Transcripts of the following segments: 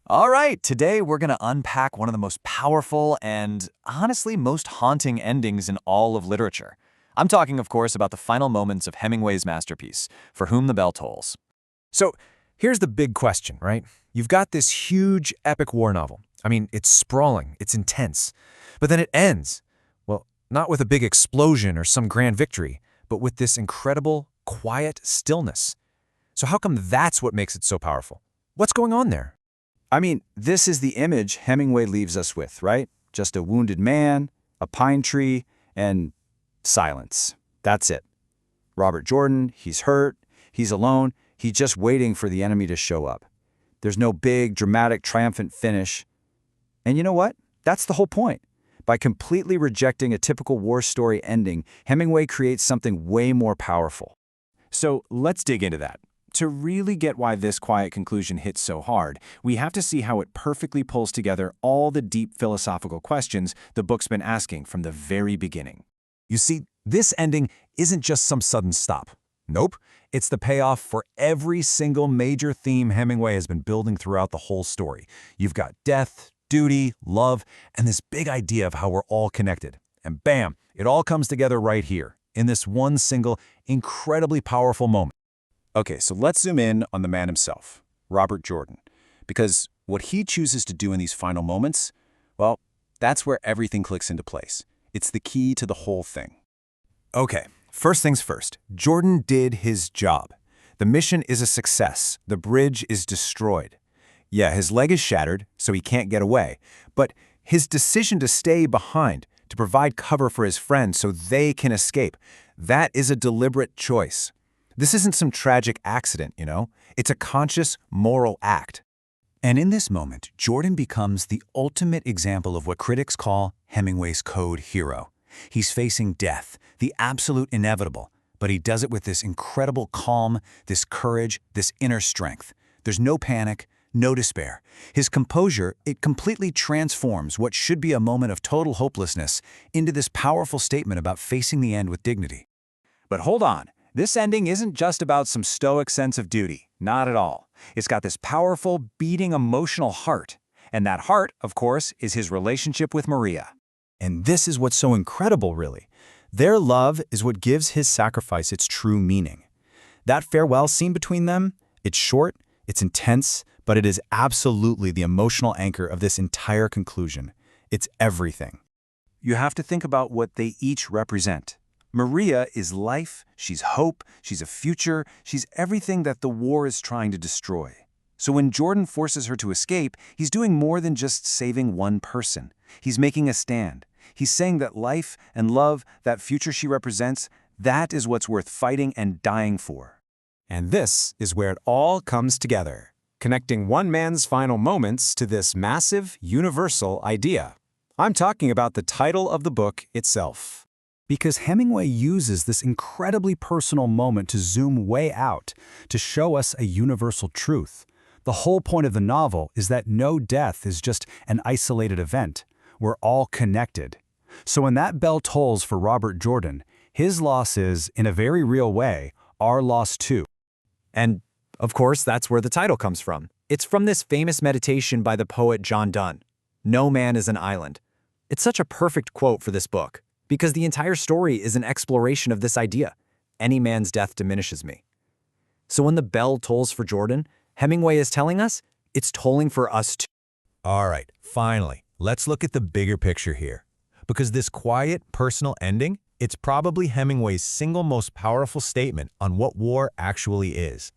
All right, today we're going to unpack one of the most powerful and, honestly, most haunting endings in all of literature. I'm talking, of course, about the final moments of Hemingway's masterpiece, For Whom the Bell Tolls. So here's the big question, right? You've got this huge epic war novel. I mean, it's sprawling, it's intense. But then it ends. Well, not with a big explosion or some grand victory, but with this incredible, quiet stillness. So how come that's what makes it so powerful? What's going on there? I mean, this is the image Hemingway leaves us with, right? Just a wounded man, a pine tree, and silence. That's it. Robert Jordan, he's hurt, he's alone, he's just waiting for the enemy to show up. There's no big, dramatic, triumphant finish. And you know what? That's the whole point. By completely rejecting a typical war story ending, Hemingway creates something way more powerful. So let's dig into that. To really get why this quiet conclusion hits so hard, we have to see how it perfectly pulls together all the deep philosophical questions the book's been asking from the very beginning. You see, this ending isn't just some sudden stop. Nope, it's the payoff for every single major theme Hemingway has been building throughout the whole story. You've got death, duty, love, and this big idea of how we're all connected. And bam, it all comes together right here, in this one single, incredibly powerful moment. Okay, so let's zoom in on the man himself, Robert Jordan, because what he chooses to do in these final moments, well, that's where everything clicks into place. It's the key to the whole thing. Okay, first things first, Jordan did his job. The mission is a success. The bridge is destroyed. Yeah, his leg is shattered, so he can't get away. But his decision to stay behind, to provide cover for his friends so they can escape, that is a deliberate choice. This isn't some tragic accident, you know? It's a conscious, moral act. And in this moment, Jordan becomes the ultimate example of what critics call Hemingway's code hero. He's facing death, the absolute inevitable, but he does it with this incredible calm, this courage, this inner strength. There's no panic, no despair. His composure, it completely transforms what should be a moment of total hopelessness into this powerful statement about facing the end with dignity. But hold on. This ending isn't just about some stoic sense of duty. Not at all. It's got this powerful, beating emotional heart. And that heart, of course, is his relationship with Maria. And this is what's so incredible, really. Their love is what gives his sacrifice its true meaning. That farewell scene between them, it's short, it's intense, but it is absolutely the emotional anchor of this entire conclusion. It's everything. You have to think about what they each represent. Maria is life, she's hope, she's a future, she's everything that the war is trying to destroy. So when Jordan forces her to escape, he's doing more than just saving one person. He's making a stand. He's saying that life and love, that future she represents, that is what's worth fighting and dying for. And this is where it all comes together, connecting one man's final moments to this massive, universal idea. I'm talking about the title of the book itself. Because Hemingway uses this incredibly personal moment to zoom way out, to show us a universal truth. The whole point of the novel is that no death is just an isolated event. We're all connected. So when that bell tolls for Robert Jordan, his loss is, in a very real way, our loss too. And, of course, that's where the title comes from. It's from this famous meditation by the poet John Donne, "No man is an island." It's such a perfect quote for this book, because the entire story is an exploration of this idea. Any man's death diminishes me. So when the bell tolls for Jordan, Hemingway is telling us it's tolling for us too. All right, finally, let's look at the bigger picture here. Because this quiet, personal ending, it's probably Hemingway's single most powerful statement on what war actually is.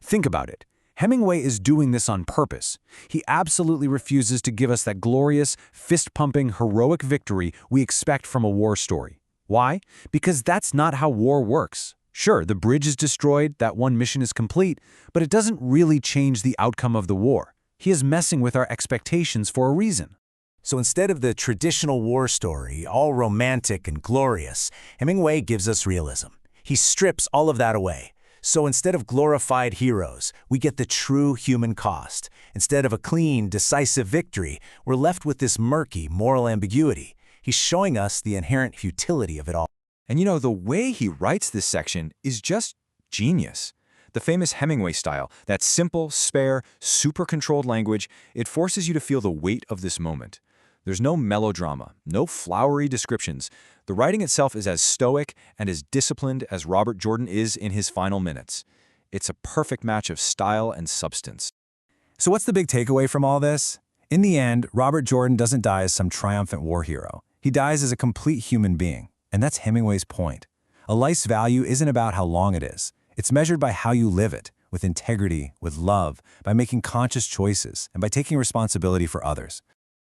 Think about it. Hemingway is doing this on purpose. He absolutely refuses to give us that glorious, fist-pumping, heroic victory we expect from a war story. Why? Because that's not how war works. Sure, the bridge is destroyed, that one mission is complete, but it doesn't really change the outcome of the war. He is messing with our expectations for a reason. So instead of the traditional war story, all romantic and glorious, Hemingway gives us realism. He strips all of that away. So instead of glorified heroes, we get the true human cost. Instead of a clean, decisive victory, we're left with this murky moral ambiguity. He's showing us the inherent futility of it all. And you know, the way he writes this section is just genius. The famous Hemingway style, that simple, spare, super-controlled language, it forces you to feel the weight of this moment. There's no melodrama, no flowery descriptions. The writing itself is as stoic and as disciplined as Robert Jordan is in his final minutes. It's a perfect match of style and substance. So what's the big takeaway from all this? In the end, Robert Jordan doesn't die as some triumphant war hero. He dies as a complete human being, and that's Hemingway's point. A life's value isn't about how long it is. It's measured by how you live it, with integrity, with love, by making conscious choices, and by taking responsibility for others.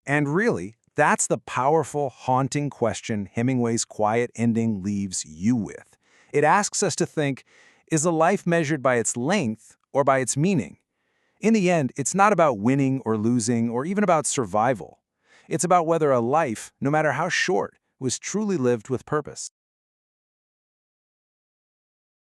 And really, that's the powerful, haunting question Hemingway's quiet ending leaves you with. It asks us to think, is a life measured by its length or by its meaning? In the end, it's not about winning or losing or even about survival. It's about whether a life, no matter how short, was truly lived with purpose.